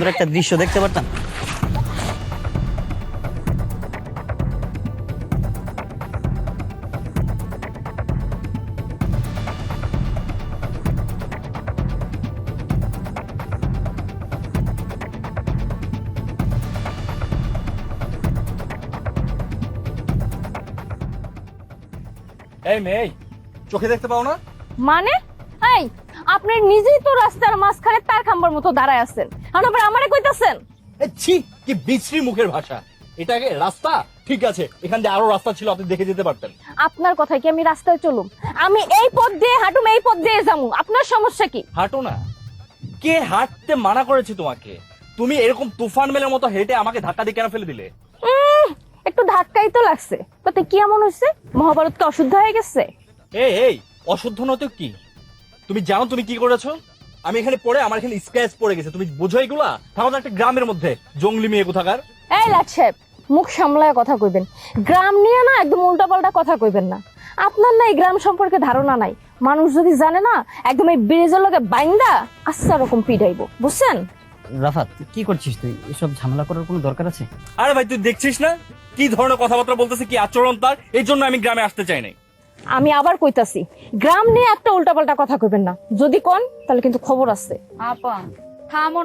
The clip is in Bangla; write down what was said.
সুন্দর একটা দৃশ্য দেখতে পারতাম। এই মেয়ে, চোখে দেখতে পাও না? মানে এই আপনি নিজেই তো রাস্তার মাঝখানে তার খাম্বার মতো দাঁড়ায় আছেন, আর আবার আমারে কইতাছেন? ছি, কি বিশ্রী মুখের ভাষা। এটাকে রাস্তা? ঠিক আছে, এখান দিয়ে আরো রাস্তা ছিল, আপনি দেখে যেতে পারতেন। আপনার কথায় কি আমি রাস্তায় চলুম? আমি এই পথ দিয়ে হাঁটুম, এই পথ দিয়ে যাবো, আপনার সমস্যা কি? হাঁটো না। কে হাঁটতে মানা করেছে তোমাকে? তুমি এরকম তুফান মেলের মতো হেঁটে আমাকে ধাক্কা দিয়ে কেন ফেলে দিলে? একটু ধাক্কাই তো লাগছে, তাতে কি এমন হয়েছে? মহাভারত কি অশুদ্ধ হয়ে গেছে? এই অশুদ্ধ নয় তো কি? তুমি জানো তুমি কি করেছো? আমি এখানে পড়ে আমার এখানে স্ক্র্যাচ পড়ে গেছে, তুমি বোঝো এগুলা? থাকো তো একটা গ্রামের মধ্যে, জঙ্গলি মেয়ে কোথাকার। এই লাট সাহেব, মুখ সামলায় কথা কইবেন। গ্রাম নিয়ে না একদম উল্টাপাল্টা কথা কইবেন না। আপনার না এই গ্রাম সম্পর্কে ধারণা নাই। মানুষ যদি জানে না, একদম এই ব্রিজের লগে বাইন্দা আচ্ছা রকম পিটাইবো, বুঝছেন? রাফাত, কি করছিস তুই? এসব ঝামেলা করার কোনো দরকার আছে? আরে ভাই, তুই দেখছিস না কি ধরনের কথাবার্তা বলতেছে, কি আচরণ তার? এই জন্য আমি গ্রামে আসতে চাই নাই। আমি আবার কইতাছি, গ্রাম নিয়ে একটা উল্টাপাল্টা কথা কইবেন না। যদি কোন তাহলে কিন্তু খবর আছে। আপা থামো